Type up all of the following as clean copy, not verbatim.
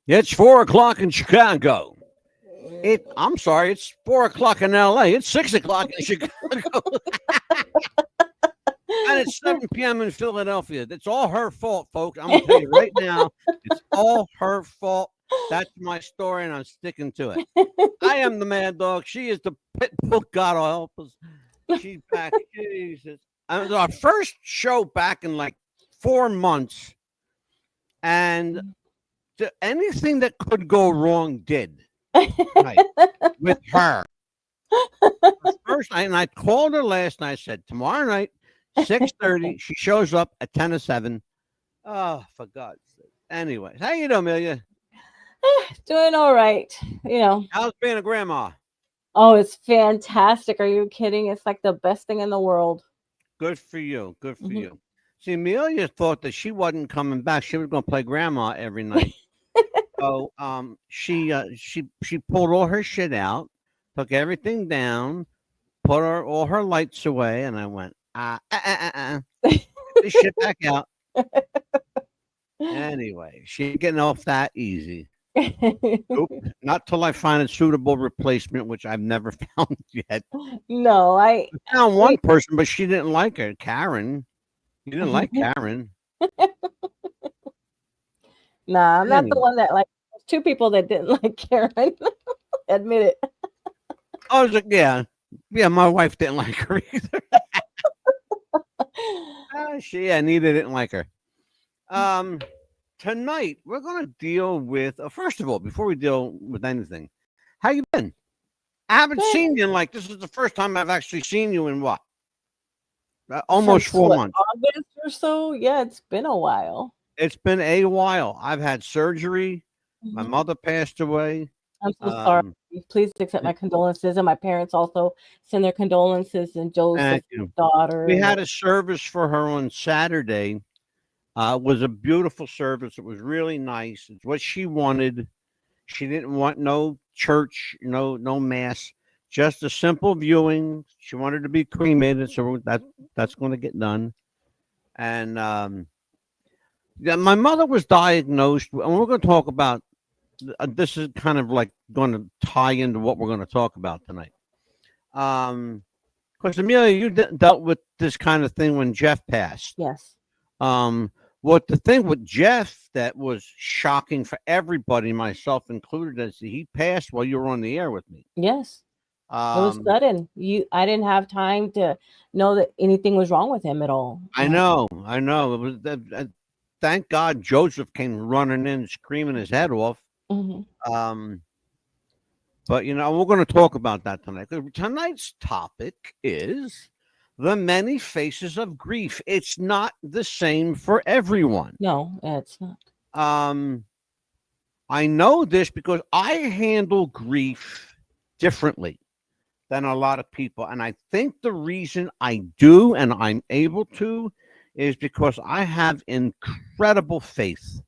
It's 4 o'clock in Chicago. I'm sorry, it's 4 o'clock in LA. It's 6 o'clock in Chicago. And it's 7 p.m. in Philadelphia. It's all her fault, folks. I'm gonna tell you right now, it's all her fault. That's my story, and I'm sticking to it. I am the mad dog. She is the pit bull. God help us. She's back. Jesus. It was our first show back in like 4 months, and anything that could go wrong did. Right, with her. First night, and I called her last night. I said, tomorrow night, 6:30. She shows up at 10 to 7. Oh, for God's sake. Anyways, how you doing, Amelia? Doing all right. How's being a grandma? Oh, it's fantastic. Are you kidding? It's like the best thing in the world. Good for you. Good for Mhm. you. See, Amelia thought that she wasn't coming back. She was going to play grandma every night. So, she pulled all her shit out, took everything down, put all her lights away, and I went, get this shit back out. Anyway, she ain't getting off that easy. Nope. Not till I find a suitable replacement, which I've never found yet. No, I found one person, but she didn't like her. Karen. You didn't like Karen. Nah, I'm not the one that like. Two people that didn't like Karen. Admit it. I was like, yeah, my wife didn't like her either. Anita didn't like her. Tonight we're going to deal with. First of all, before we deal with anything, how you been? I haven't seen you in this is the first time I've actually seen you in what? Almost 4 months. August or so. Yeah, it's been a while. It's been a while. I've had surgery. My mother passed away. I'm so sorry. Please accept my condolences, and my parents also send their condolences. And Joseph's daughter. We had a service for her on Saturday. It was a beautiful service. It was really nice. It's what she wanted. She didn't want no church, no mass, just a simple viewing. She wanted to be cremated, so that's going to get done. And my mother was diagnosed, and we're going to talk about. This is kind of like going to tie into what we're going to talk about tonight. Because Amelia, you dealt with this kind of thing when Jeff passed. Yes. What the thing with Jeff that was shocking for everybody, myself included, is he passed while you were on the air with me. Yes. It was sudden. I didn't have time to know that anything was wrong with him at all. I know. It was. Thank God Joseph came running in, screaming his head off. Mm-hmm. But we're going to talk about that tonight. Tonight's topic is the many faces of grief. It's not the same for everyone. No, it's not. I know this because I handle grief differently than a lot of people, and I think the reason I do and I'm able to is because I have incredible faith.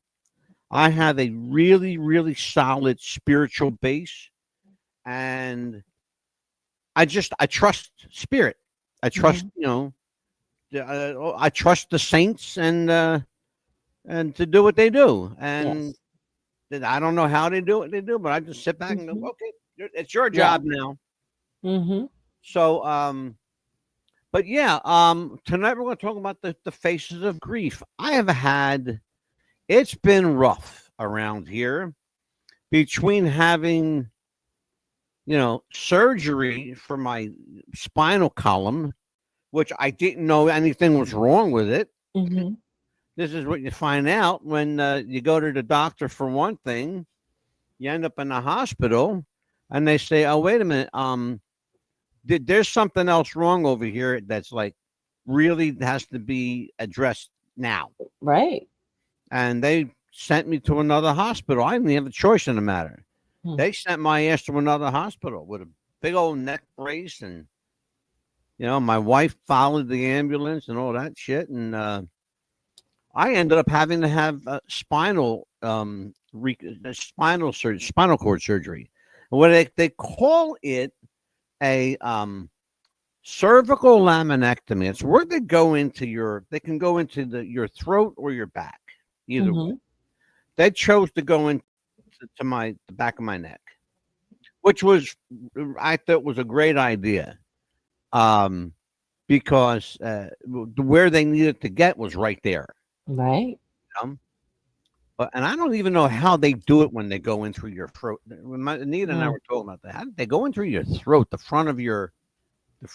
I have a really, really solid spiritual base, and I trust spirit. I trust, I trust the saints and to do what they do. And I don't know how they do what they do, but I just sit back and go, okay, it's your job now. Mm-hmm. So, but tonight we're going to talk about the faces of grief. It's been rough around here between having, surgery for my spinal column, which I didn't know anything was wrong with it. Mm-hmm. This is what you find out when you go to the doctor for one thing, you end up in the hospital, and they say, "Oh, wait a minute, there's something else wrong over here that's like really has to be addressed now." Right. And they sent me to another hospital. I didn't have a choice in the matter. They sent my ass to another hospital with a big old neck brace, and my wife followed the ambulance and all that shit, and I ended up having to have spinal cord surgery. What they call it a cervical laminectomy. It's where they go into they can go into your throat or your back, either way. They chose to go into to the back of my neck, which was I thought was a great idea. Um, because where they needed to get was right there. Right. Um, but and I don't even know how they do it when they go in through your throat. When Anita and I Mm. were talking about that, how did they go in through your throat, the front here? It's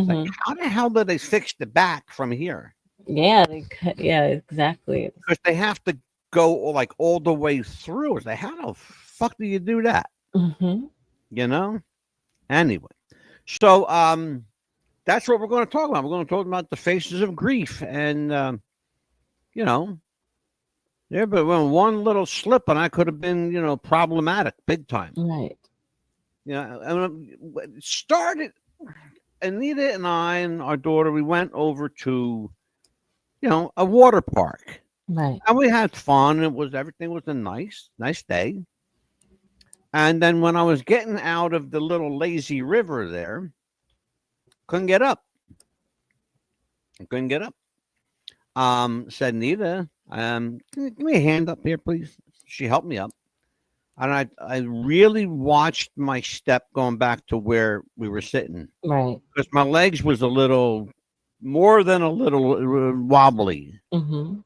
like, Mm-hmm. how the hell did they fix the back from here? Yeah, yeah, exactly. Because they have to go like all the way through. It's like, how the fuck do you do that? Mm-hmm. You know? Anyway, so that's what we're going to talk about. We're going to talk about the faces of grief, and you know, yeah, but when one little slip, and I could have been, problematic, big time. Right. And it started. Anita and I and our daughter, we went over to, a water park, Right. and we had fun. Everything was a nice day. And then when I was getting out of the little lazy river there, couldn't get up. I couldn't get up. Said Nita, can you give me a hand up here, please? She helped me up. And I really watched my step going back to where we were sitting. Right. Because my legs was a little, more than a little wobbly. Mm-hmm.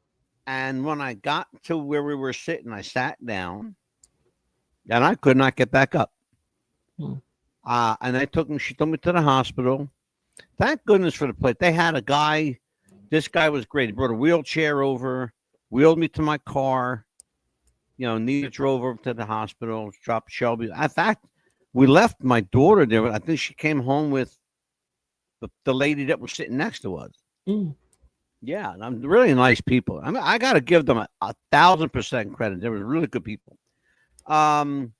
And when I got to where we were sitting, I sat down and I could not get back up. Mm. And she took me to the hospital. Thank goodness for the place. They had a guy. This guy was great. He brought a wheelchair over, wheeled me to my car. Nita drove over to the hospital, dropped Shelby. In fact, we left my daughter there. I think she came home with the lady that was sitting next to us. Mm. Yeah, and I'm really nice people. I got to give them a 1,000% credit. They were really good people. And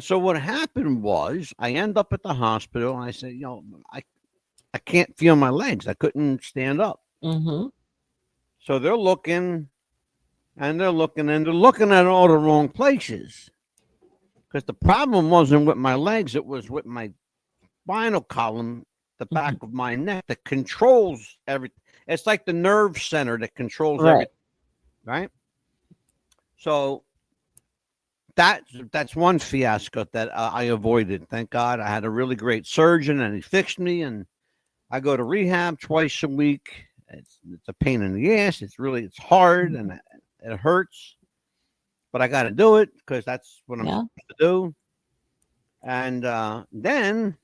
so what happened was I end up at the hospital, and I said, I can't feel my legs. I couldn't stand up. Mm-hmm. So they're looking, and they're looking, and they're looking at all the wrong places. Because the problem wasn't with my legs, it was with my spinal column, the back of my neck that controls everything. It's like the nerve center that controls everything, right? So that's one fiasco that I avoided. Thank God. I had a really great surgeon, and he fixed me, and I go to rehab twice a week. It's a pain in the ass. It's hard, and it hurts, but I got to do it because that's what I'm supposed to do. And then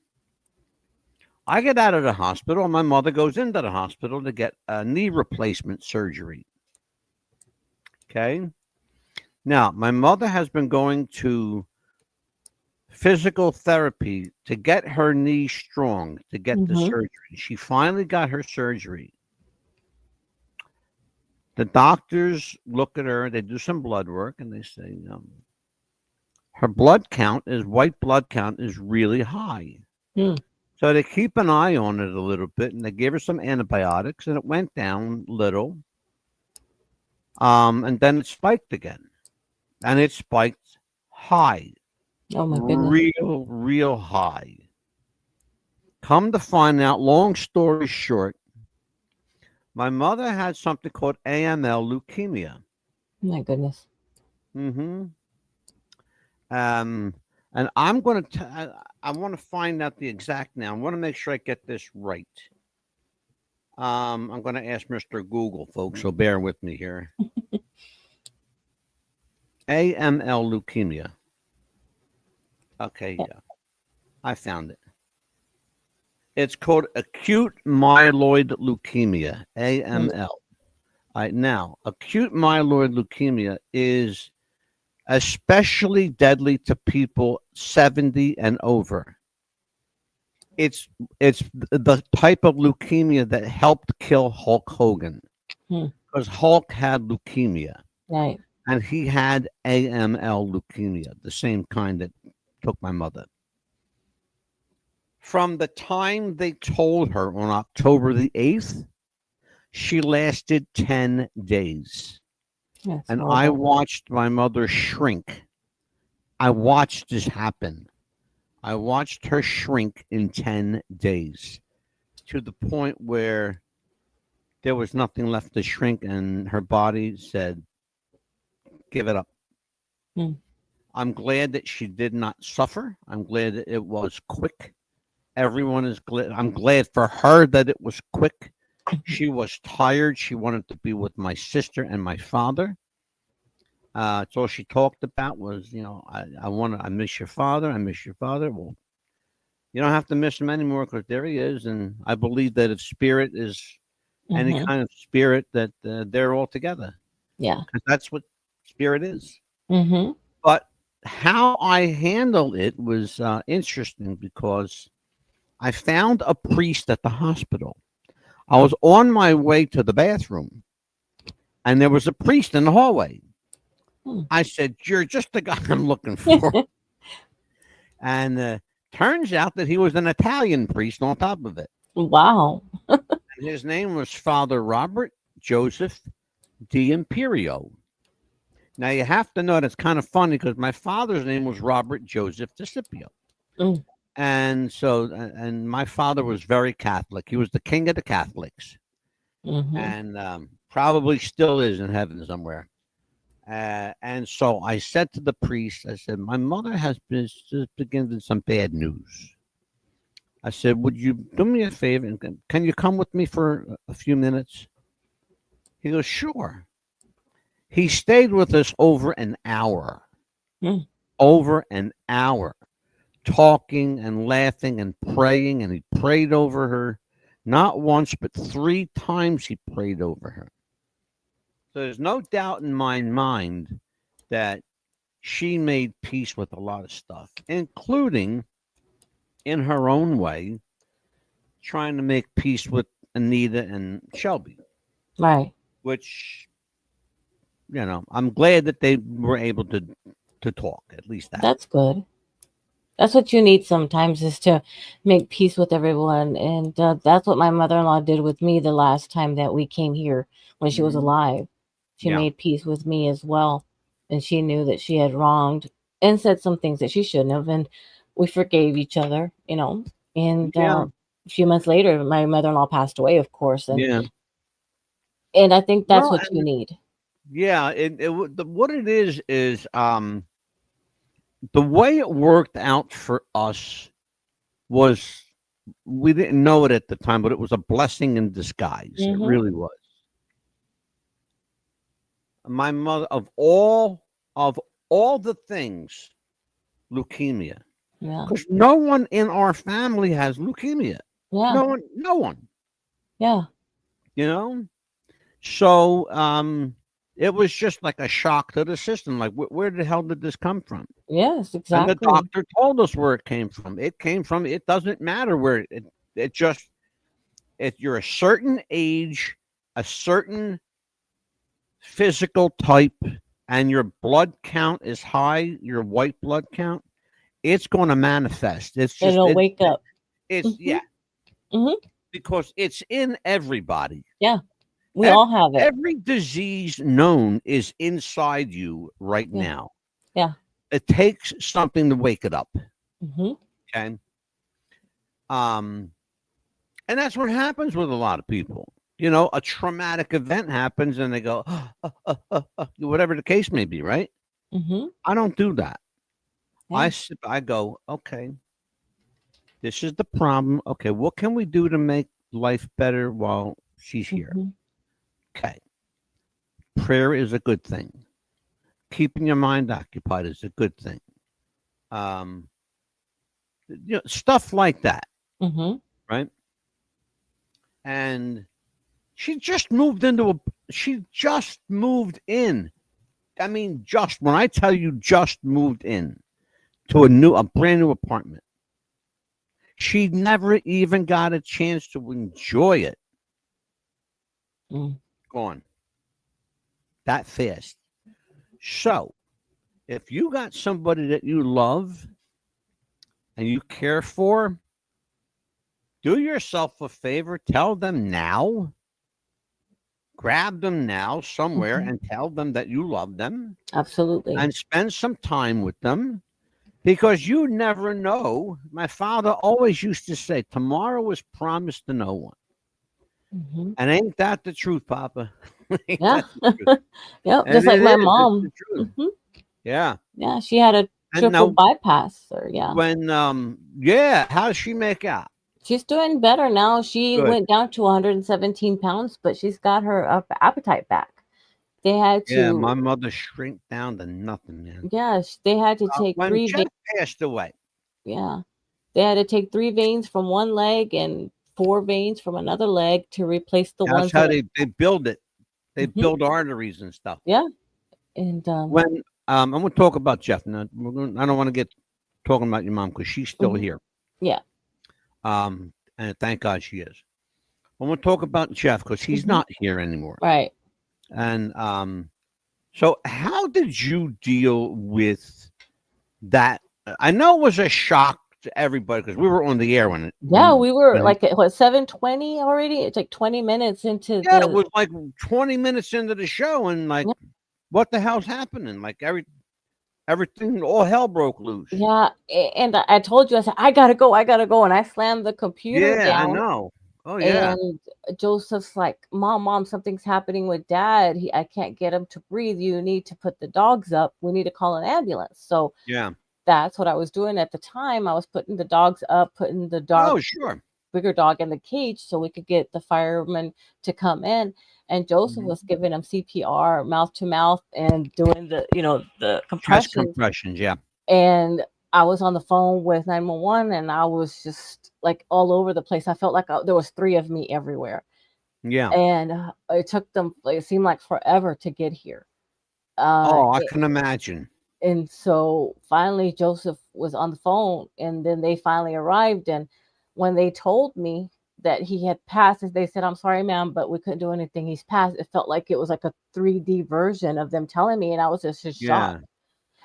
I get out of the hospital, and my mother goes into the hospital to get a knee replacement surgery. Okay. Now, my mother has been going to physical therapy to get her knee strong, to get the surgery. She finally got her surgery. The doctors look at her, they do some blood work, and they say, her white blood count is really high. So they keep an eye on it a little bit, and they gave her some antibiotics, and it went down little. And then it spiked again, and it spiked high. Oh my goodness. Real high. Come to find out, long story short, my mother had something called AML leukemia. My goodness. Mm-hmm. And I'm going to, I want to find out the exact now. I want to make sure I get this right. I'm going to ask Mr. Google, folks, so bear with me here. AML leukemia. Okay, yeah. I found it. It's called acute myeloid leukemia, AML. All right, now, acute myeloid leukemia is especially deadly to people 70 and over. It's the type of leukemia that helped kill Hulk Hogan, because Hulk had leukemia, right, and he had AML leukemia, the same kind that took my mother. From the time they told her on October the 8th, she lasted 10 days. That's and horrible. I watched my mother shrink. I watched this happen. I watched her shrink in 10 days to the point where there was nothing left to shrink, and her body said, give it up. Mm. I'm glad that she did not suffer. I'm glad that it was quick. Everyone is glad. I'm glad for her that it was quick. She was tired. She wanted to be with my sister and my father. It's all she talked about was, I miss your father. I miss your father. Well, you don't have to miss him anymore because there he is. And I believe that if spirit is any Mhm. kind of spirit, that they're all together Yeah. because that's what spirit is. Mhm. But how I handled it was interesting because I found a priest at the hospital. I was on my way to the bathroom, and there was a priest in the hallway. Hmm. I said, "You're just the guy I'm looking for." And turns out that he was an Italian priest on top of it. Wow. And his name was Father Robert Joseph D'Imperio. Now you have to know that's kind of funny because my father's name was Robert Joseph DeCipio. Mm. And so, and my father was very Catholic. He was the king of the Catholics, Mhm. and probably still is in heaven somewhere. And so I said to the priest, I said, my mother has been just given some bad news. I said, would you do me a favor and can you come with me for a few minutes? He goes, sure. He stayed with us Mm. over an hour, talking and laughing and praying. And he prayed over her, not once, but 3 times he prayed over her. So there's no doubt in my mind that she made peace with a lot of stuff, including in her own way, trying to make peace with Anita and Shelby, Right. which, I'm glad that they were able to talk, at least that. That's good. That's what you need sometimes is to make peace with everyone, and that's what my mother-in-law did with me the last time that we came here when she was Mhm. alive. She Yeah. made peace with me as well, and she knew that she had wronged and said some things that she shouldn't have, and we forgave each other, And Yeah. a few months later, my mother-in-law passed away, of course, and Yeah. I think that's Well, what you need. yeah, what it is the way it worked out for us was we didn't know it at the time, but it was a blessing in disguise. It Mhm. really was. My mother, of all the things, leukemia, Yeah. because no one in our family has leukemia. Yeah. No one. Yeah. You know. So it was just like a shock to the system. Like, where the hell did this come from? Yes, And the exactly. doctor told us where it came from. It came from. It doesn't matter where it just. If you're a certain age, a certain physical type, and your blood count is high, your white blood count, it's going to manifest. It's just It'll wake up. it's Mhm. yeah, Mhm. because it's in everybody. Yeah. We Every, all have it. every disease known is inside you right Yeah. now. Yeah. It takes something to wake it up. Mhm. Okay. Um, and that's what happens with a lot of people. A traumatic event happens and they go, whatever the case may be, right? Mhm. I don't do that. Yeah. I go, okay, this is the problem. Okay, what can we do to make life better while she's here? Mhm. Okay, prayer is a good thing. Keeping your mind occupied is a good thing. Um, stuff like that, Mhm. right? And she just moved into a. She just moved in. I mean, just when I tell you, just moved in to a brand new apartment. She never even got a chance to enjoy it. Mm. Gone that fast. So, if you got somebody that you love and you care for, do yourself a favor. Tell them now. Grab them now somewhere Mhm. and tell them that you love them Absolutely. and spend some time with them because you never know. My father always used to say, tomorrow is promised to no one. Mhm. And ain't that the truth, Papa? Ain't Yeah. that the truth? Yep. Just And like it my is. It's the mom. truth. Mhm. Yeah. Yeah, she had a And triple now bypass, or yeah. when yeah, how does she make out? She's doing better now. She Good. went down to 117 pounds, but she's got her appetite back. They had Yeah, to, my mother shrink down to nothing, man. yes, they had to take When three Jeff veins. passed away, Yeah, they had to take three veins from one leg and four veins from another leg to replace the that's ones how that. they build it. They Mhm, build arteries and stuff. yeah, and When I'm gonna talk about Jeff now. I don't want to get talking about your mom because she's still mhm, here. yeah, And thank God she is. I'm gonna talk about Jeff because he's mhm, not here anymore. right. And so how did you deal with that? I know it was a shock to everybody because we were on the air when it Yeah, we were when he, like at what, 7:20 already. It's like 20 minutes into yeah, it the. was like 20 minutes into the show and like Yeah, what the hell's happening? Like everything, all hell broke loose. yeah, and I told you, I said I gotta go, and I slammed the computer Yeah, I down. know. Oh yeah, And Joseph's like, Mom, something's happening with Dad. I can't get him to breathe. You need to put the dogs up. We need to call an ambulance. So yeah. that's what I was doing at the time. I was putting the dogs up, putting the dog, Oh sure. bigger dog in the cage so we could get the firemen to come in. And Joseph Mhm. was giving him CPR, mouth to mouth, and doing the Chest compressions. compressions. Yeah, And I was on the phone with 911, and I was just like all over the place. I felt like there was three of me everywhere, yeah. and it took them. It seemed like forever to get here. Uh, Oh, I it, can imagine. and so finally, Joseph was on the phone, and then they finally arrived. And when they told me that he had passed, they said, "I'm sorry, ma'am, but we couldn't do anything. He's passed." It felt like it was like a 3D version of them telling me, and I was just in shock. Yeah.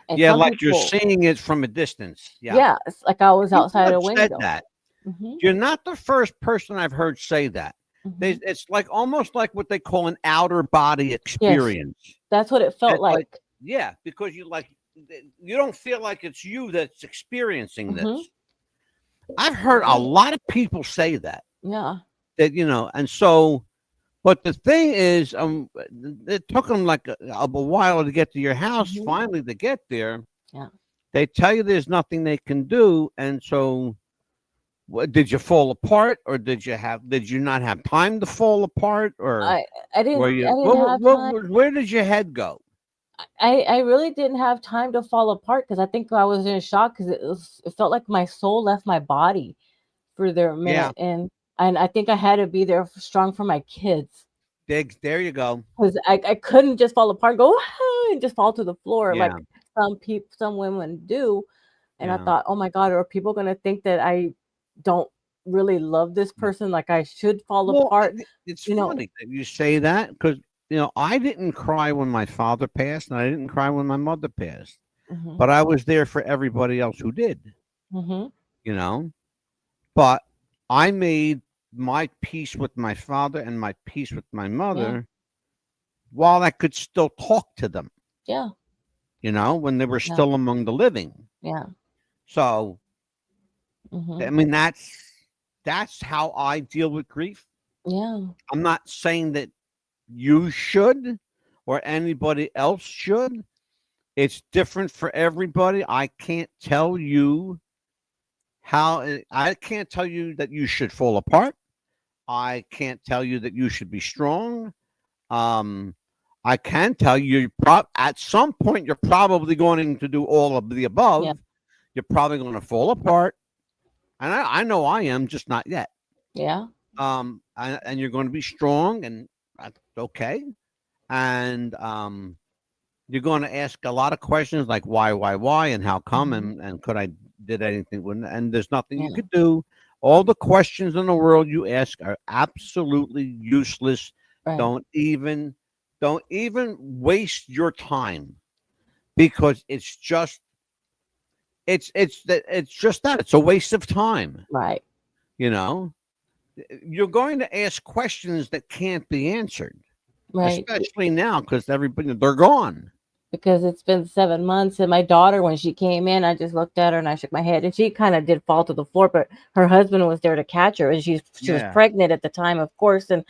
And Yeah, some like you're people, seeing it from a distance. Yeah. yeah, it's like I was People outside have a said window. that. Mhm, You're not the first person I've heard say that. mhm. It's like almost like what they call an outer body Yes, experience. that's what it felt It's like, like. yeah, because you don't feel like it's you that's experiencing Mhm, this. I've heard a lot of people say that. yeah, And so, but the thing is, it took them like a while to get to your house. mhm, Finally, to get there, yeah. they tell you there's nothing they can do, and so did you fall apart, or did you not have time to fall apart, or I I were didn't I you didn't have time. where did your head go? I really didn't have time to fall apart because I think I was in shock because it felt like my soul left my body for there a Yeah, minute, and I think I had to be there strong for my kids there you go. because I couldn't just fall apart, and go "Ah," and just fall to the floor Yeah, like some women do. And I yeah. thought, oh my God, are people gonna think that I don't really love this person? Like I should fall Well, apart, it's you know? funny that you say that because I didn't cry when my father passed, and I didn't cry when my mother passed, Hmm. but I was there for everybody else who did. Hmm. You know, but I made my peace with my father and my peace with my Yeah, mother while I could still talk to them. yeah, When they were yeah, still among the living. yeah. So I Hmm. mean, that's how I deal with grief. Yeah, I'm not saying that you should or anybody else should. It's different for everybody. I can't tell you that you should fall apart. I can't tell you that you should be strong. Um, I can tell you, at some point, you're probably going to do all of the yeah, above. You're probably going to fall apart, and I know I am, just not yet. yeah, And you're going to be strong, and that's okay. And you're going to ask a lot of questions like why, and how come, hmm, and could I did anything with, and there's nothing you yeah, could do. All the questions in the world you ask are absolutely useless. right, Don't even don't even waste your time because it's just that it's a waste of time. right, You know, you're going to ask questions that can't be answered, right. especially now because everybody they're gone. Because it's been 7 months, and my daughter, when she came in, I just looked at her and I shook my head, and she kind of did fall to the floor, but her husband was there to catch her, and she was Yeah. pregnant at the time, of course, and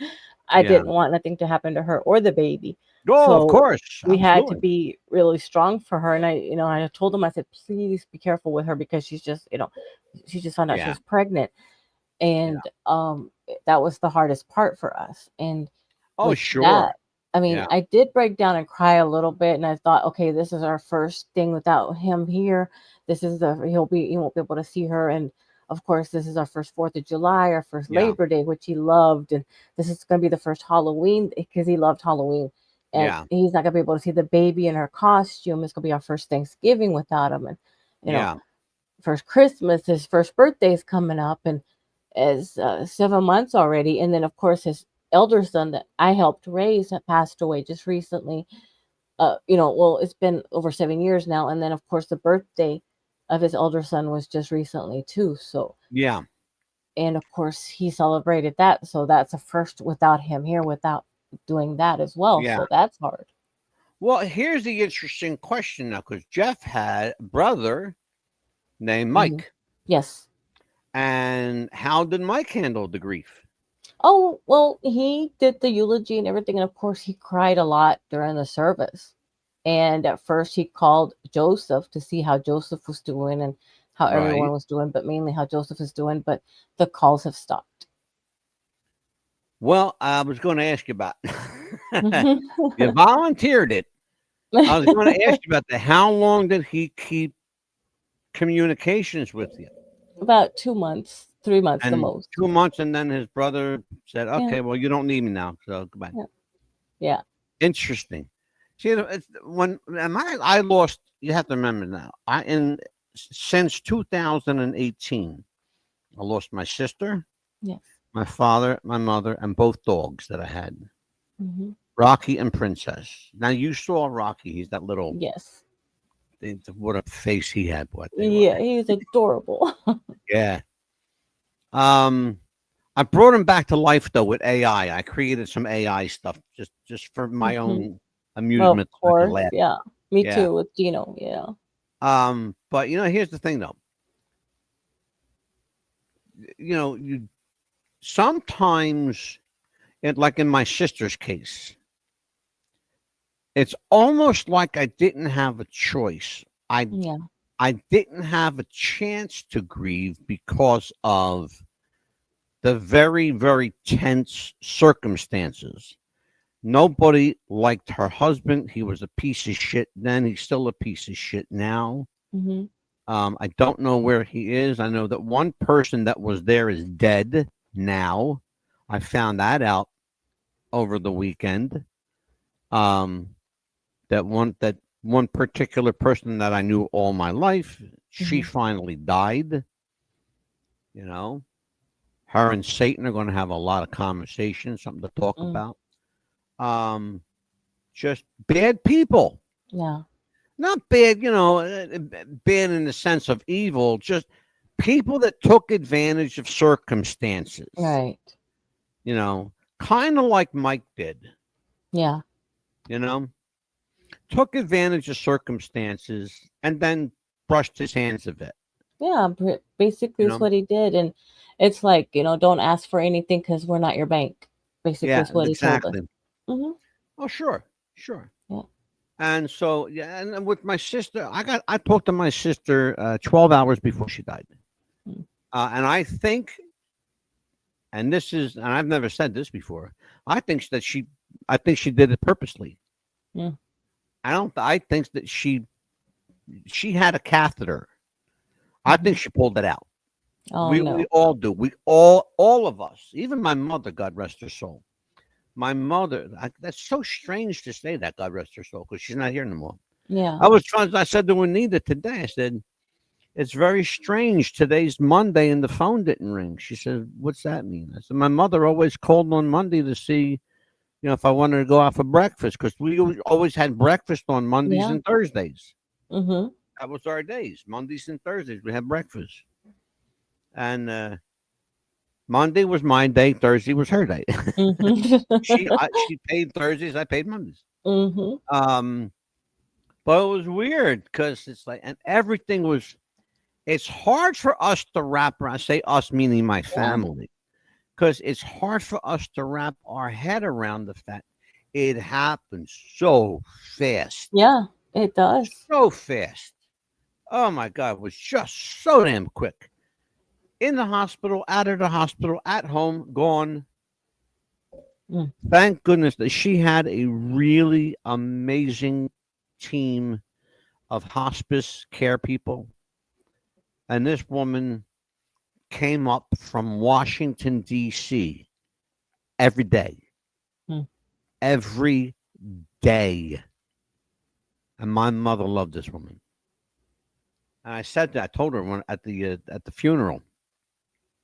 I Yeah. didn't want nothing to happen to her or the baby. Oh, of So course. we had to Absolutely. be really strong for her. And I told him, I said, please be careful with her because she's just, she just found out she Yeah. was pregnant. Yeah. And that was the hardest part for us. And Oh, with that, sure. I mean, Yeah. I did break down and cry a little bit, and I thought, okay, this is our first thing without him here. This is he won't be able to see her, and of course, this is our first 4th of July, our first Yeah. Labor Day, which he loved, and this is going to be the first Halloween because he loved Halloween, and Yeah. he's not going to be able to see the baby in her costume. It's going to be our first Thanksgiving without him, and you know, Yeah. first Christmas, his first birthday is coming up, and as 7 months already. And then, of course, his elder son that I helped raise that passed away just recently. Well, it's been over 7 years now. And then, of course, the birthday of his elder son was just recently too. So, Yeah. and of course, he celebrated that. So that's a first without him here, without doing that as well. Yeah. So that's hard. Well, here's the interesting question now, because Jeff had a brother named Mhm. Mike. Yes. And how did Mike handle the grief? Oh, well, he did the eulogy and everything. And of course, he cried a lot during the service. And at first, he called Joseph to see how Joseph was doing and how everyone Right. was doing, but mainly how Joseph is doing. But the calls have stopped. Well, I was going to ask you about you volunteered it. I was going to ask you about that. How long did he keep communications with you? About 2 months, 3 months the And most. 2 months, and then his brother said, Yeah, "Okay, well, you don't need me now, so goodbye." yeah, yeah. Interesting. See, it's when I lost. You have to remember now. Since 2018, I lost my sister, Yes. my father, my mother, and both dogs that I had, Hmm. Rocky and Princess. Now you saw Rocky. He's that little. Yes. What a face he had. What they were. Yeah, he's adorable. Yeah. Um. I brought him back to life though with AI. I created some AI stuff just for my Hmm. own Of amusement, so I could course. laugh. Yeah. Me Yeah. too with Gino. Yeah. But here's the thing though. You sometimes, like in my sister's case, it's almost like I didn't have a choice. I Yeah. I didn't have a chance to grieve because of the very, very tense circumstances. Nobody liked her husband. He was a piece of shit then. He's still a piece of shit now. Hmm. I don't know where he is. I know that one person that was there is dead now. I found that out over the weekend. Um, that one particular person that I knew all my life, she Hmm. finally died. You know, her and Satan are going to have a lot of conversations, something to talk Mm. about. Um, just bad people. Yeah. Not bad, bad in the sense of evil, just people that took advantage of circumstances, Right. you know, kind of like Mike did, Yeah. you know, took advantage of circumstances and then brushed his hands of it, Yeah, basically you is know. what he did, and it's like, don't ask for anything because we're not your bank. Basically, Yeah, is what he told us. exactly. Hmm. Oh, sure, sure. Yeah. And so, yeah, and then with my sister, I talked to my sister 12 hours before she died. Mm. And I think, and I've never said this before. I think that I think she did it purposely. Mm. I think that she had a catheter. I Hmm. think she pulled it out. Oh We no. all do. All of us, even my mother, God rest her soul. My mother, that's so strange to say that, God rest her soul, because she's not here anymore. Yeah. I said to Anita today, I said, it's very strange. Today's Monday and the phone didn't ring. She said, what's that mean? I said, my mother always called on Monday to see, if I wanted to go out for breakfast, because we always had breakfast on Mondays Yeah. and Thursdays. Hmm. That was our days. Mondays and Thursdays, we had breakfast. And Monday was my day. Thursday was her day. Hmm. She paid Thursdays. I paid Mondays. Hmm. Um, but it was weird because it's like, and everything was. It's hard for us to wrap around. Say us, meaning my Yeah. family. because it's hard for us to wrap our head around the fact it happens so fast, Yeah, it does. so fast. Oh my God, it was just so damn quick. In the hospital, out of the hospital, at home, gone. Mm. Thank goodness that she had a really amazing team of hospice care people. And this woman came up from Washington, D.C. every day, Mm. every day. And my mother loved this woman. And I said that, I told her at the funeral,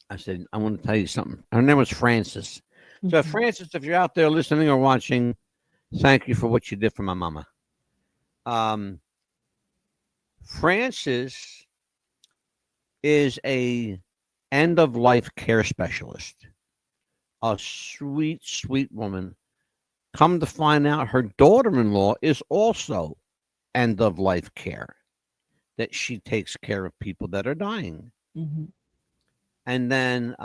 I said, I want to tell you something. Her name was Frances. So, Mhm. Frances, if you're out there listening or watching, thank you for what you did for my mama. Um, Frances is a end of life care specialist, a sweet, sweet woman. Come to find out, her daughter-in-law is also end of life care. That she takes care of people that are dying. Mhm. And then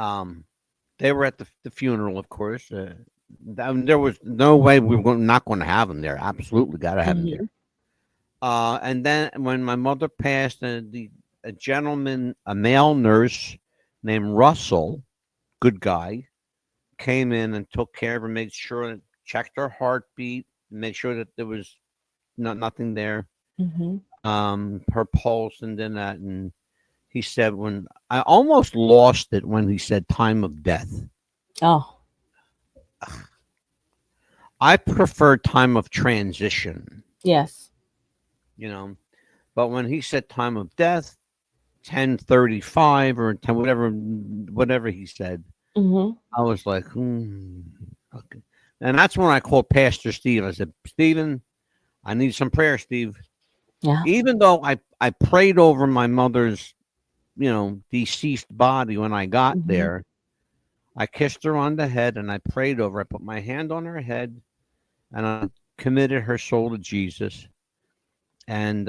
they were at the funeral, of course. There was no way we were not going to have them there. Absolutely got to have them there. Mhm. And then when my mother passed, a gentleman, a male nurse named Russell, good guy, came in and took care of her, made sure that checked her heartbeat, make sure that there was nothing there, Mhm. her pulse, and then that. And he said, when I almost lost it when he said time of death. Oh. I prefer time of transition, Yes. you know. But when he said time of death, 10:35 or 10 whatever he said, Mhm. I was like, okay. And that's when I called Pastor Steve. I said, Stephen, I need some prayer, Steve. Yeah. Even though I prayed over my mother's, deceased body when I got Mhm. there, I kissed her on the head and I prayed over. I put my hand on her head and I committed her soul to Jesus. And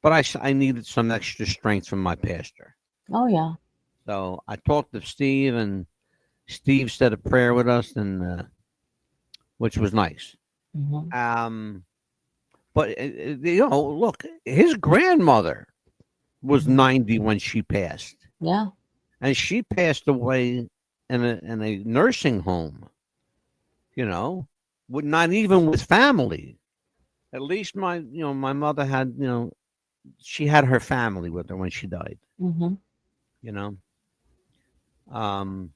but I needed some extra strength from my pastor. Oh yeah. So I talked to Steve, and Steve said a prayer with us, and which was nice. Mhm. Um, but look, his grandmother was Mhm. 90 when she passed, Yeah. and she passed away in a nursing home. You know, with not even with family. At least my mother had she had her family with her when she died. Mhm. You know, um,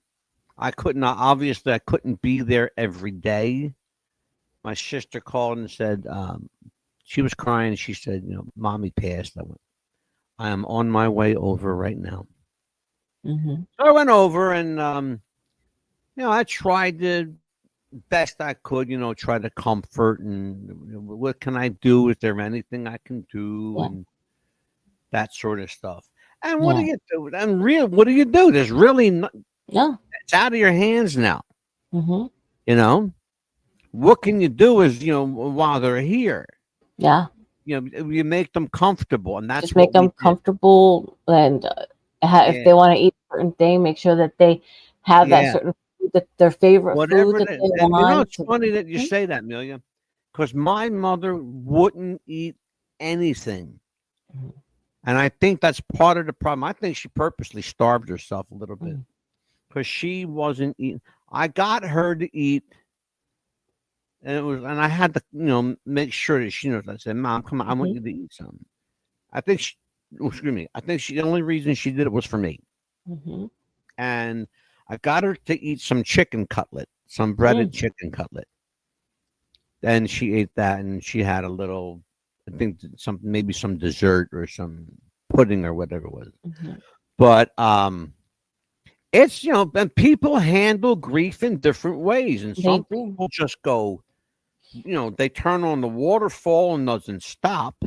I couldn't obviously I couldn't be there every day. My sister called and said she was crying. She said, "Mommy passed." I am on my way over right now. Mhm. So I went over and I tried the best I could. Try to comfort and what can I do? Is there anything I can do? Yeah. And that sort of stuff. And what do Yeah. you do? What do you do? There's really Yeah. it's out of your hands now. Mhm. You know what can you do? Is while they're here, Yeah. you make them comfortable, and that's Just make what them we did. comfortable, and if Yeah, they want to eat a certain thing, make sure that they have that yeah. certain food, that their favorite food Whatever that that, they and want. it's funny that you say that, Amelia, because my mother wouldn't eat anything, Mhm. and I think that's part of the problem. I think she purposely starved herself a little bit Mhm. because she wasn't eating. I got her to eat, and I had to, make sure that she knows. I said, "Mom, come on, I want Mhm. you to eat something." I think she, excuse me. I think the only reason she did it was for me, Mhm. and I got her to eat some chicken cutlet, some breaded Mm. chicken cutlet. And she ate that, and she had a little, I think maybe some dessert or some pudding or whatever it was. Mhm. But it's and people handle grief in different ways, and They some do. people just go, they turn on the waterfall and doesn't stop.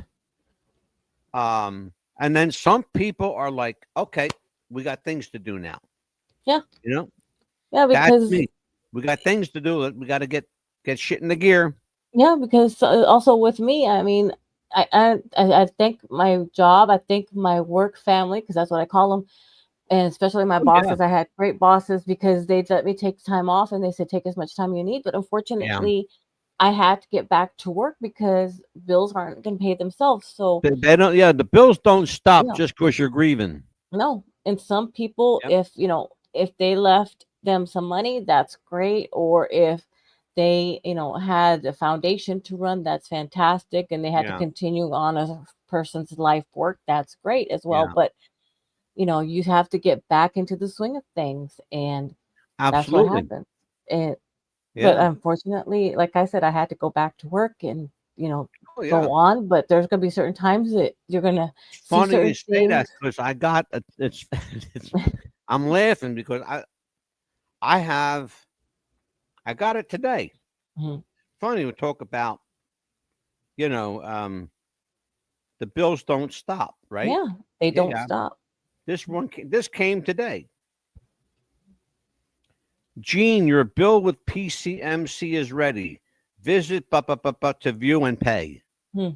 And then some people are like, okay, we got things to do now. Yeah. You know, Yeah. that's Because me. We got things to do. We got to get shit in the gear. yeah. Because also with me, I mean, I think my job, I think my work family, because that's what I call them. And especially my Oh, yeah. bosses, I had great bosses because they let me take time off and they said, take as much time you need. But Yeah. unfortunately, I had to get back to work because bills aren't going to pay themselves. So, They don't, yeah, the bills don't stop yeah, just because you're grieving. no. And some people, Yep. if, if they left them some money, that's great. Or if they, had a foundation to run, that's fantastic. And they had to Yeah. continue on as a person's life work, that's great as well. Yeah. But, you have to get back into the swing of things. And that's what Absolutely. happened. And but Yeah. unfortunately, like I said, I had to go back to work and, Oh, yeah. go on, but there's gonna be certain times that you're gonna It's see funny you certain say that things. because I got it's it's I'm laughing because I have I got it today. Mhm. Funny we talk about, you know, the bills don't stop, right? Yeah, they don't Yeah. stop. This came today. Gene, your bill with PCMC is ready. Visit to view and pay. Hmm.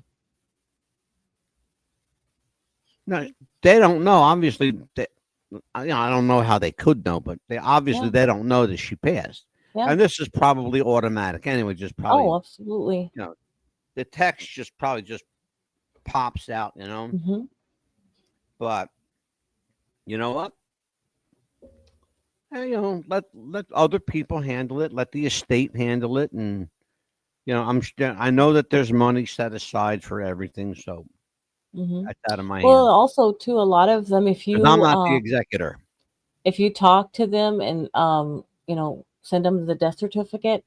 No, they don't know. Obviously, I don't know how they could know, but Yeah, they don't know that she passed. yeah. And this is probably automatic anyway. Just probably, Oh, absolutely. the text just probably just pops out, Hmm. But you know what? Let other people handle it. Let the estate handle it, and I know that there's money set aside for everything, so Hmm. that's out of my Well, hands also too, a lot of them, because I'm not the executor. if you talk to them and send them the death certificate,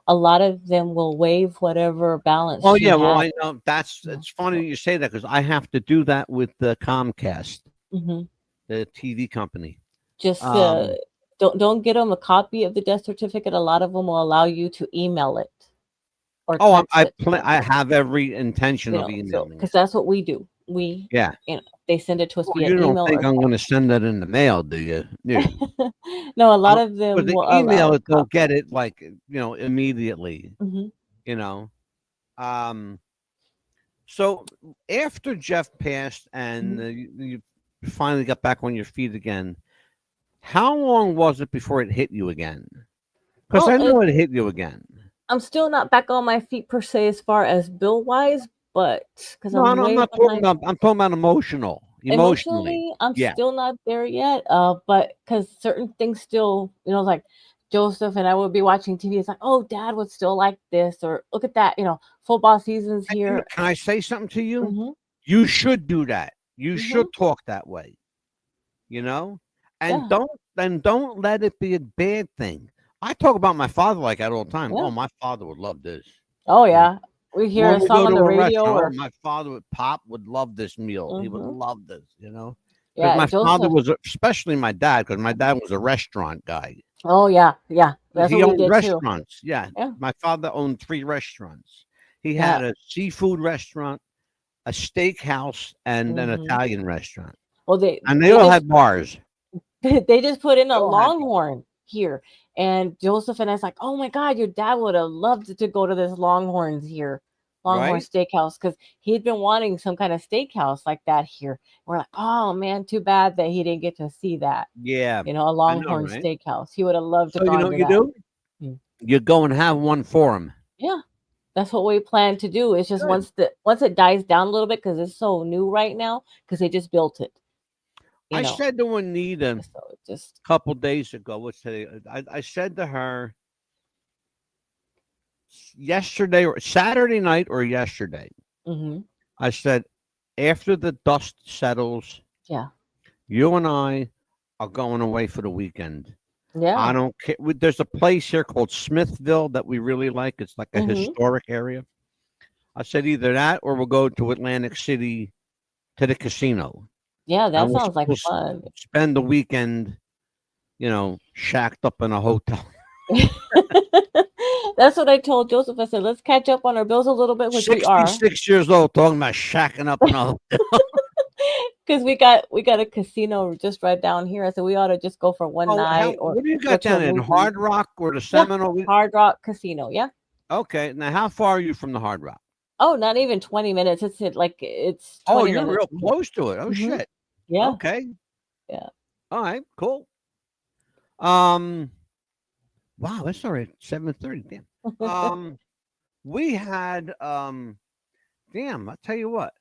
a lot of them will waive whatever balance Oh she yeah, well has. I know that's You know, it's funny so, you say that because I have to do that with the Comcast, hmm the TV company. just Um, don't get them a copy of the death certificate. A lot of them will allow you to email it or oh, text it to them. I have every intention of So emailing because it. that's what we do. We, Yeah. they send it to us Well, via you don't email think or I'm going to send that in the mail, do you? No. no, a lot of Because them they will email allow it, they'll copies. get it like immediately. Hmm. You know. Um, so after Jeff passed and Hmm. you finally got back on your feet again, how long was it before it hit you again? Because Well, I know it hit you again. I'm still not back on my feet per se as far as bill wise, but because No, I'm I'm way not talking behind. about. I'm talking about emotionally. Emotionally, I'm Yeah. still not there yet. But because certain things still, like Joseph and I would be watching TV. It's like, oh, Dad would still like this, or look at that. Football season's here. Can I say something to you? Hmm. You should do that. You Hmm. should talk that way. You know, and Yeah, don't let it be a bad thing. I talk about my father like that all the time. yeah. Oh, my father would love this. Oh You know, yeah, we hear when a we song go on to the a radio, restaurant, oh, or my father would pop would love this meal. He would hmm love this. Because yeah, my father Joseph. was, especially my dad, because my dad was a restaurant guy. Oh yeah, yeah. That's He what we owned did too. restaurants. Yeah, Yeah, my father owned 3 restaurants. He yeah. had a seafood restaurant, a steakhouse, and an Hmm. Italian restaurant, Well, they and they they all just had bars. they just put in a They all had bars. Longhorn here, and Joseph and I's like, oh my God, your dad would have loved to go to this Longhorns here, Longhorn Right? Steakhouse, because he'd been wanting some kind of steakhouse like that here. We're like, oh man, too bad that he didn't get to see that. Yeah, A I know, Longhorn right? Steakhouse. He would have loved to So you know gone what to you that. do? Mm. You go and have one for him. Yeah, that's what we plan to do. It's just Good. once it dies down a little bit because it's so new right now because they just built it. You I know, said to Anita a so it just. couple days ago, what's today? I said to her yesterday or Saturday night or yesterday. Hmm. I said, after the dust settles, Yeah, you and I are going away for the weekend. I yeah. don't care. There's a place here called Smithville that we really like. It's like a Hmm. historic area. I said either that or we'll go to Atlantic City to the casino Yeah, and that sounds like we'll fun. spend the weekend, shacked up in a hotel. That's what I told Joseph. I said, let's catch up on our bills a little bit, which we are, 66 years old talking about shacking up in a hotel. because we got a casino just right down here. I said we ought to just go for one Oh, night or what do you go got to a down in movie. Hard Rock or the Yeah, Seminole? Hard Rock Casino. Yeah. Okay, now how far are you from the Hard Rock? Oh, not even 20 minutes. It's Oh, 20 you're minutes. real close to it. Oh Mm-hmm. shit. Yeah, Okay. yeah. All right, cool. Um, wow, it's already 7:30. Damn. We had damn, I tell you what,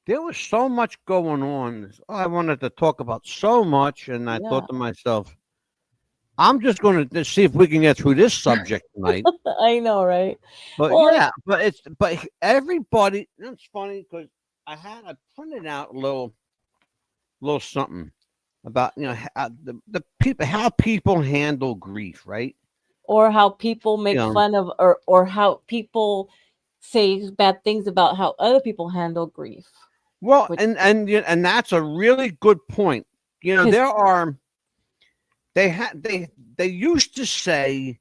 there was so much going on. I wanted to talk about so much, and I Yeah, thought to myself, I'm just going to see if we can get through this subject tonight. I know, right? But Well, yeah, but everybody. It's funny because I printed out a little something about how the people how people handle grief, right? or how people You make know, fun of, or how people say bad things about how other people handle grief, well, which and that's a really good point. because There are they used to say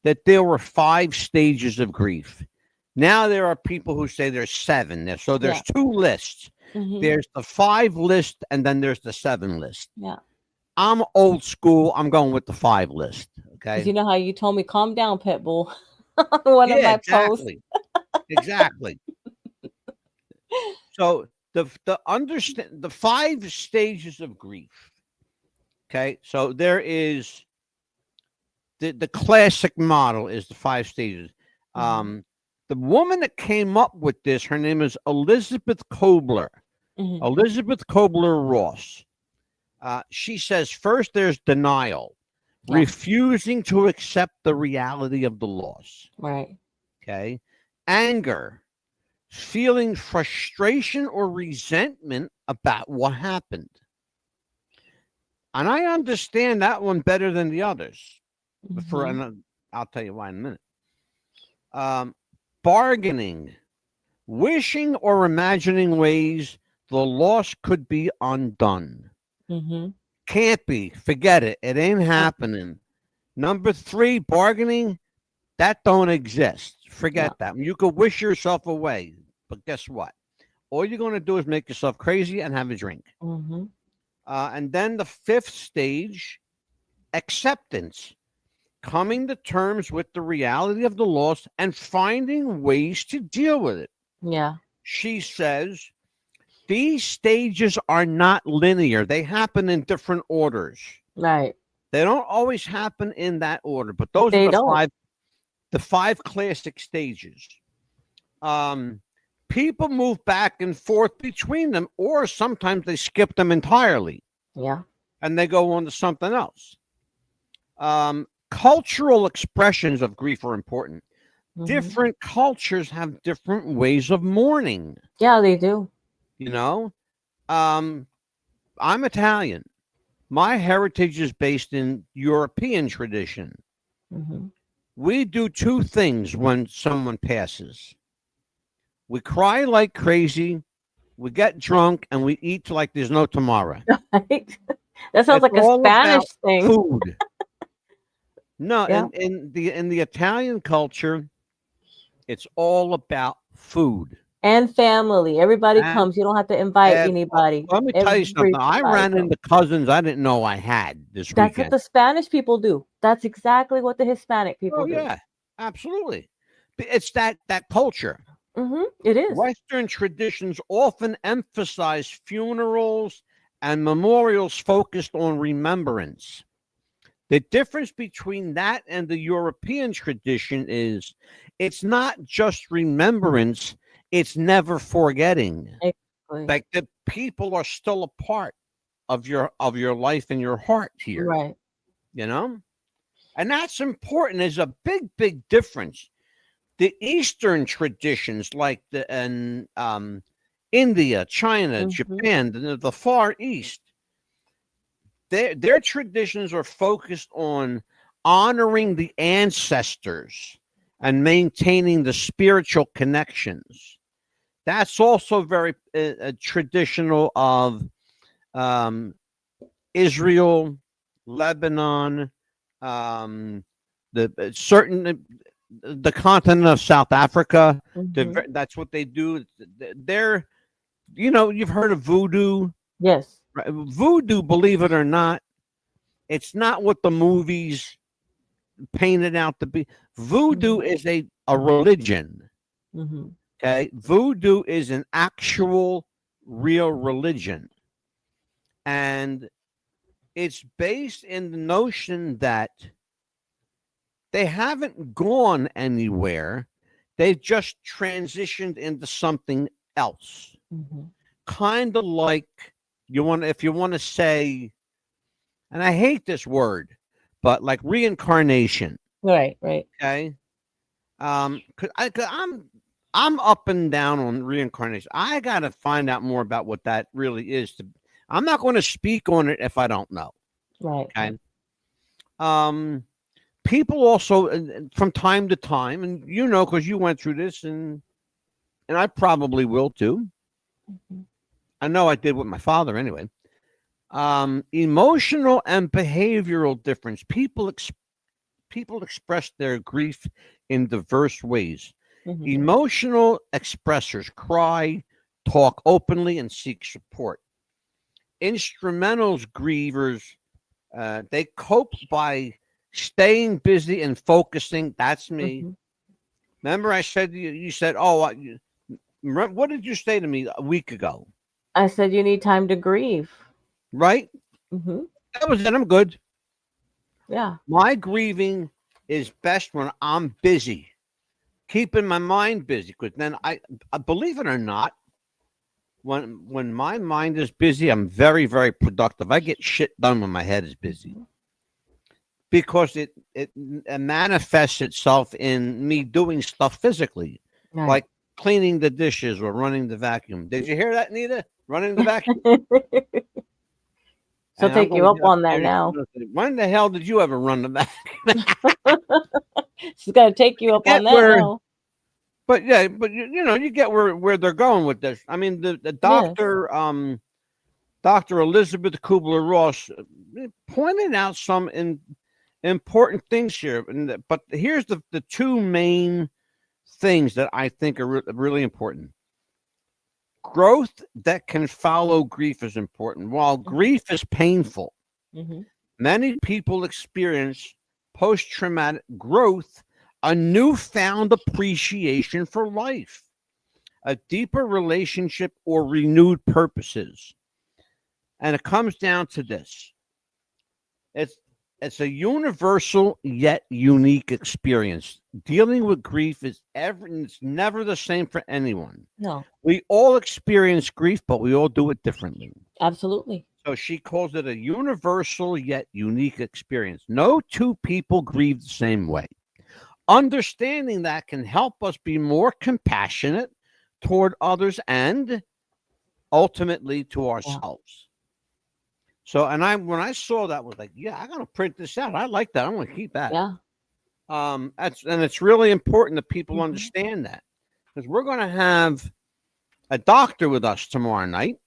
that there were 5 stages of grief. Now there are people who say there's 7. So yeah, there's 2 lists. hmm, There's the 5 list, and then there's the 7 list. yeah, I'm old school. I'm going with the 5 list. because Okay. you know how you told me calm down, Pitbull, on one of Yeah, my posts. exactly. Exactly. So the understand the 5 stages of grief. Okay. So there is the classic model is the 5 stages. Hmm. Um, the woman that came up with this, her name is Elisabeth Kobler. Hmm. Elisabeth Kübler-Ross. She says first there's denial, Yeah, refusing to accept the reality of the loss. right. Okay. Anger, feeling frustration or resentment about what happened. And I understand that one better than the others. But Hmm. I'll tell you why in a minute. Um, Bargaining, wishing or imagining ways the loss could be undone. Hmm. Can't be. Forget it. It ain't Yeah, happening. Number 3, bargaining, that don't exist. yeah. Forget that. You could wish yourself away, but guess what? All you're going to do is make yourself crazy and have a drink. Hmm. And then the 5th stage, acceptance, coming to terms with the reality of the loss and finding ways to deal with it. Yeah, She says these stages are not linear, they happen in different orders. right. They don't always happen in that order, but those are They don't. the five classic stages. Um, People move back and forth between them, or sometimes they skip them entirely Yeah. and they go on to something else. Cultural expressions of grief are important. Hmm. Different cultures have different ways of mourning. Yeah, they do. You know, um, I'm Italian. My heritage is based in European tradition. Hmm. We do 2 things when someone passes: we cry like crazy, we get drunk, and we eat like there's no tomorrow. Right? That sounds It's like a all Spanish about thing. food. No, Yeah. in the Italian culture, it's all about food. And family. Everybody And comes. You don't have to invite anybody. let me tell you something. I Everybody ran comes. into cousins I didn't know I had this That's what weekend. the Spanish people do. That's exactly what the Hispanic people Oh do. yeah, absolutely. It's that culture. It is. Western traditions often emphasize funerals and memorials focused on remembrance. The difference between that and the European tradition is it's not just remembrance, it's never forgetting. Exactly. Like the people are still a part of your life and your heart here, Right. you know? And that's important. There's a big difference. The Eastern traditions, like India, China, Hmm. Japan, the Far East, their traditions are focused on honoring the ancestors and maintaining the spiritual connections. That's also very traditional of um, Israel, Lebanon, um, the continent of South Africa. Hmm. That's what they do. They're you've heard of voodoo. Yes. Right? Voodoo, believe it or not, it's not what the movies painted out to be. Voodoo Hmm. is a religion. Hmm. Okay, voodoo is an actual real religion, and it's based in the notion that they haven't gone anywhere. They've just transitioned into something else. Mm-hmm. Kind of like if you want to say, and I hate this word, but like reincarnation. Right, right. Okay. 'Cause I'm up and down on reincarnation. I got to find out more about what that really is. I'm not going to speak on it if I don't know. Right. Okay. People also, from time to time, and because you went through this, and I probably will too. Mm-hmm. I know I did with my father anyway. Emotional and behavioral difference. People express their grief in diverse ways. Mm-hmm. Emotional expressors cry, talk openly, and seek support. Instrumentals grievers, they cope by staying busy and focusing. That's me. Mm-hmm. Remember, I said you said, "Oh, what did you say to me a week ago?" I said you need time to grieve. Right? Mm-hmm. That was it. I'm good. Yeah. My grieving is best when I'm busy, keeping my mind busy. Because then I believe it or not, when my mind is busy, I'm very, very productive. I get shit done when my head is busy. Mm-hmm. Because it manifests itself in me doing stuff physically, Right. like cleaning the dishes or running the vacuum. Did you hear that, Nita? Running the vacuum. She'll take you up on that now. When the hell did you ever run the vacuum? She's got to take you up on that now. But yeah, but you get where they're going with this. I mean, the doctor, Dr. Elisabeth Kübler-Ross pointed out some important things here, but here's the two main things that I think are really important. Growth that can follow grief is important. While grief is painful, many people experience post-traumatic growth, a newfound appreciation for life, a deeper relationship, or renewed purposes. And it comes down to this. It's a universal yet unique experience. Dealing with grief it's never the same for anyone. No. We all experience grief, but we all do it differently. Absolutely. So she calls it a universal yet unique experience. No two people grieve the same way. Understanding that can help us be more compassionate toward others and ultimately to ourselves. Yeah. So, and when I saw that, I was like, yeah, I'm going to print this out. I like that. I'm going to keep that. Yeah. It's really important that people understand that, because we're going to have a doctor with us tomorrow night,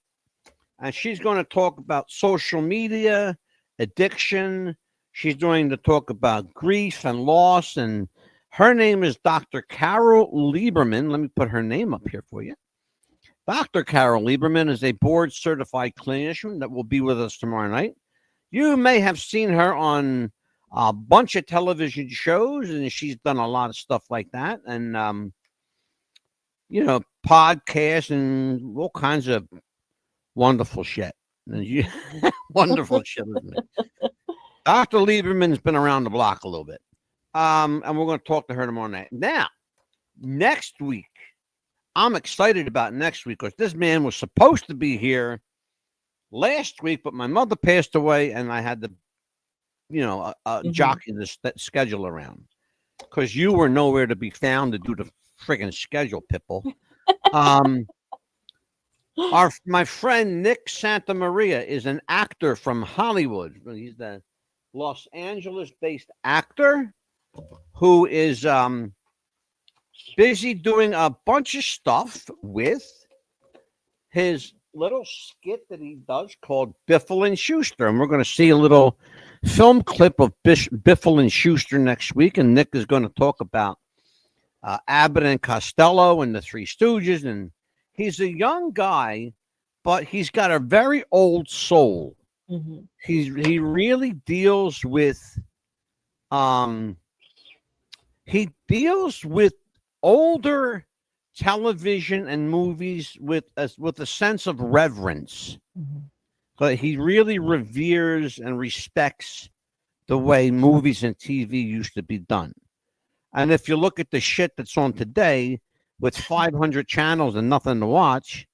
and she's going to talk about social media, addiction. She's going to talk about grief and loss, and her name is Dr. Carol Lieberman. Let me put her name up here for you. Dr. Carol Lieberman is a board-certified clinician that will be with us tomorrow night. You may have seen her on a bunch of television shows, and she's done a lot of stuff like that, and podcasts and all kinds of wonderful shit. Wonderful shit, isn't it? Dr. Lieberman's been around the block a little bit, and we're going to talk to her tomorrow night. Now, next week, I'm excited about next week because this man was supposed to be here last week, but my mother passed away, and I had to, jockey this schedule around because you were nowhere to be found to do the friggin' schedule, Pipple. My friend Nick Santamaria is an actor from Hollywood. He's the Los Angeles-based actor who is busy doing a bunch of stuff with his little skit that he does called Biffle and Schuster. And we're going to see a little film clip of Biffle and Schuster next week. And Nick is going to talk about Abbott and Costello and the Three Stooges. And he's a young guy, but he's got a very old soul. He really deals with older television and movies with a sense of reverence, but he really reveres and respects the way movies and TV used to be done. And if you look at the shit that's on today with 500 channels and nothing to watch,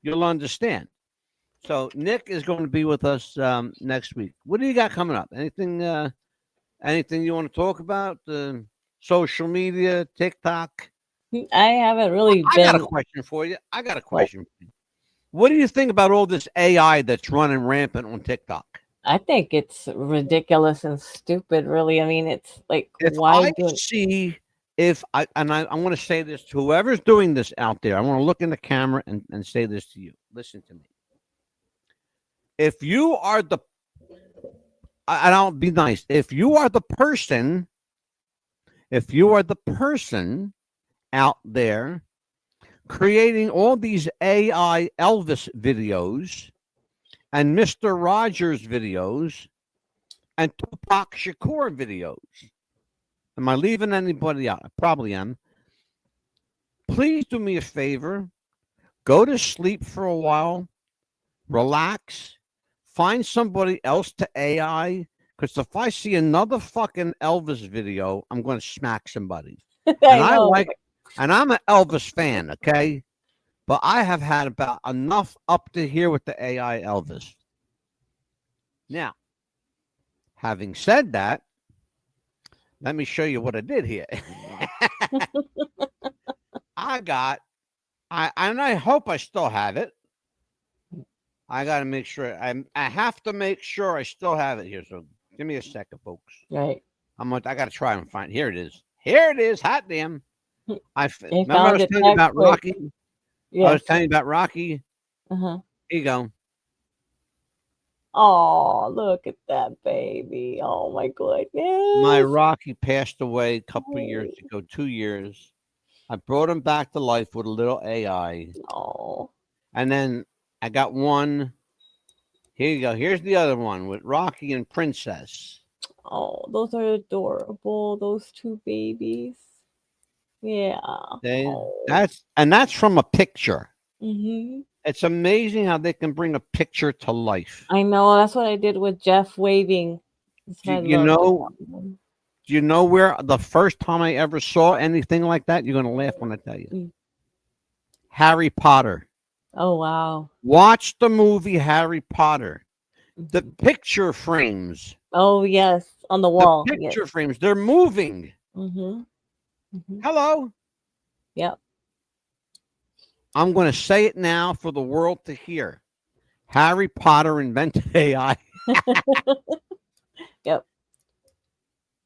you'll understand. So Nick is going to be with us next week. What do you got coming up? Anything you want to talk about? Social media, TikTok? I haven't really I got a question for you. What do you think about all this AI that's running rampant on TikTok? I think it's ridiculous and stupid, really. I mean, it's like, If why I do it? see, if I, and I want to say this to whoever's doing this out there, I want to look in the camera and say this to you. Listen to me. If you are and I'll be nice. If you are the person out there creating all these AI Elvis videos and Mr. Rogers videos and Tupac Shakur videos, am I leaving anybody out? I probably am. Please do me a favor. Go to sleep for a while. Relax. Find somebody else to AI. Because if I see another fucking Elvis video, I'm going to smack somebody. And I'm an Elvis fan, okay? But I have had about enough up to here with the AI Elvis. Now, having said that, let me show you what I did here. And I hope I still have it. I got to make sure. I have to make sure I still have it here. So give me a second, folks. Right. I got to try and find. Here it is. Here it is. Hot damn. Remember I was telling you about Rocky? Yes. I was telling you about Rocky. Uh-huh. Here you go. Oh, look at that baby. Oh, my goodness. My Rocky passed away a couple of years ago, 2 years. I brought him back to life with a little AI. Oh. And then I got one. Here you go. Here's the other one with Rocky and Princess. Oh, those are adorable. Those two babies. Yeah. That's from a picture. Mm-hmm. It's amazing how they can bring a picture to life. I know. That's what I did with Jeff waving. Do you know where the first time I ever saw anything like that? You're going to laugh when I tell you. Harry Potter. Oh, wow. Watch the movie Harry Potter. The picture frames. Oh, yes. On the wall. The picture frames. They're moving. Mm-hmm. Mm-hmm. Hello. Yep. I'm going to say it now for the world to hear. Harry Potter invented AI. Yep.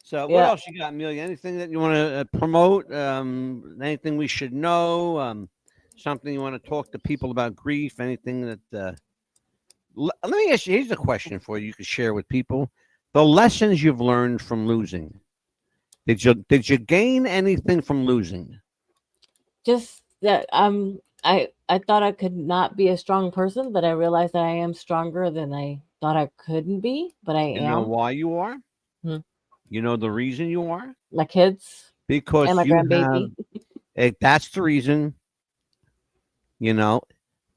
So what else you got, Amelia? Anything that you want to promote? Anything we should know? Something you want to talk to people about grief? Anything that... let me ask you, here's a question for you could share with people. The lessons you've learned from losing. Did you gain anything from losing? Just that I thought I could not be a strong person, but I realized that I am stronger than I thought I couldn't be, but I am. You know why you are? You know the reason you are? My kids. Because and my grandbaby. That's the reason. You know,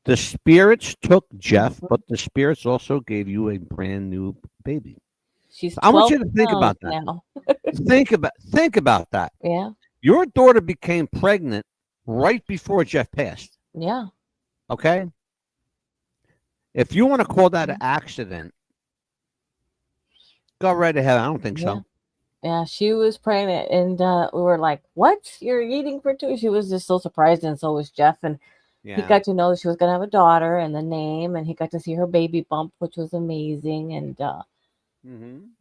the spirits took Jeff, but the spirits also gave you a brand new baby. I want you to think about that. Now. think about that. Yeah. Your daughter became pregnant right before Jeff passed. Yeah. Okay. If you want to call that an accident, go right ahead. I don't think so. Yeah, she was pregnant, and we were like, "What? You're eating for two?" She was just so surprised, and so was Jeff. And he got to know that she was going to have a daughter and the name, and he got to see her baby bump, which was amazing. And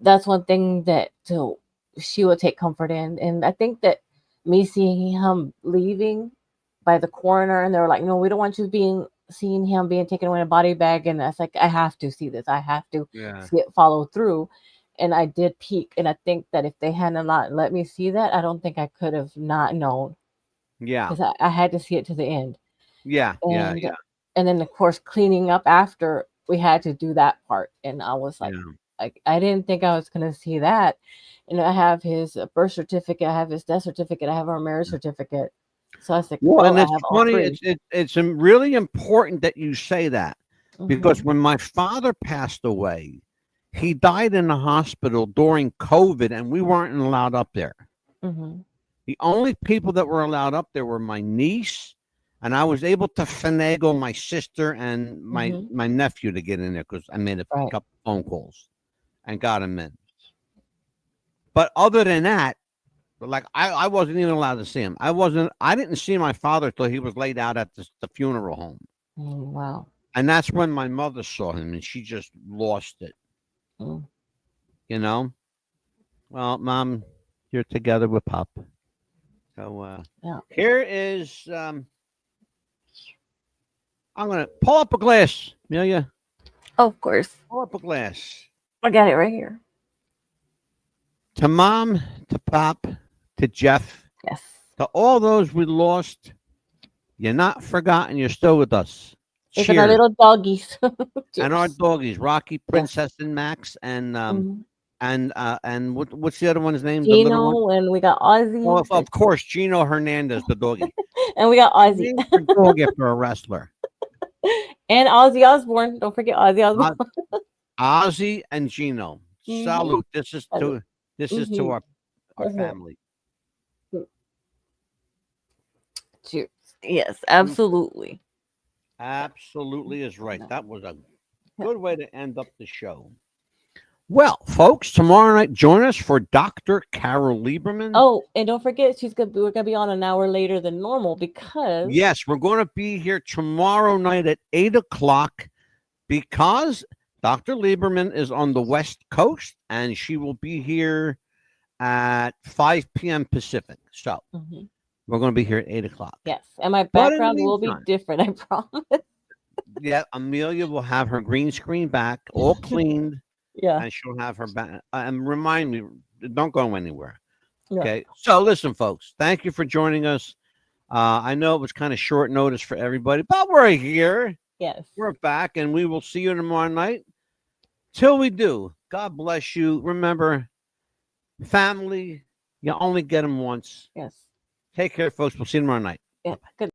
that's one thing that she would take comfort in. And I think that me seeing him leaving by the coroner, and they were like, "No, we don't want you seeing him being taken away in a body bag." And I was like, I have to see this. I have to see it follow through. And I did peek. And I think that if they hadn't not let me see that, I don't think I could have not known. Yeah. Because I had to see it to the end. Yeah. And then, of course, cleaning up after, we had to do that part. And I was like, I didn't think I was going to see that. And I have his birth certificate. I have his death certificate. I have our marriage certificate. So I was like, well, and it's funny. It's really important that you say that, because Mhm. when my father passed away, he died in the hospital during COVID, and we weren't allowed up there. Mhm. The only people that were allowed up there were my niece, and I was able to finagle my sister and my Mhm. my nephew to get in there because I made a Right. couple phone calls and got him in. But other than that, like I wasn't even allowed to see him. I didn't see my father till he was laid out at the funeral home. Wow. And that's when my mother saw him and she just lost it, Mm. you know? Well, Mom, you're together with Pop. So Yeah. here is I'm gonna pull up a glass, Amelia. Of course. Pull up a glass. I got it right here. To Mom, to Pop, to Jeff, Yes. to all those we lost, you're not forgotten, you're still with us. Even our Cheers. little doggies. And our Cheers. doggies, Rocky, Yes. Princess, and Max, Mhm. and what's the other one's name? The little one. Gino, and we got Well, Ozzy, of course, Gino Hernandez, the doggy. and we got Ozzy, Named her dog after a wrestler. and Ozzy Osbourne. Don't forget Ozzy Osbourne. Ozzy and Gino. Mhm. Salute. This is to Mhm. our Mhm. family. Cheers. Yes, absolutely. Absolutely is right. Yeah. That was a good way to end up the show. Well, folks, tomorrow night, join us for Dr. Carol Lieberman. Oh, and don't forget, we're gonna be on an hour later than normal because Yes, we're going to be here tomorrow night at 8 o'clock because Dr. Lieberman is on the West Coast and she will be here at 5 p.m. Pacific. So Mhm. we're going to be here at 8 o'clock. Yes, and my But in the background will be meantime, different. I promise. yeah, Amelia will have her green screen back, all cleaned, Yeah. and she'll have her back. And remind me, don't go anywhere. Yeah. Okay. So listen, folks, thank you for joining us. I know it was kind of short notice for everybody, but we're here. Yes. We're back, and we will see you tomorrow night. Till we do, God bless you. Remember, family, you only get them once. Yes. Take care, folks. We'll see you tomorrow night. Yeah. Good.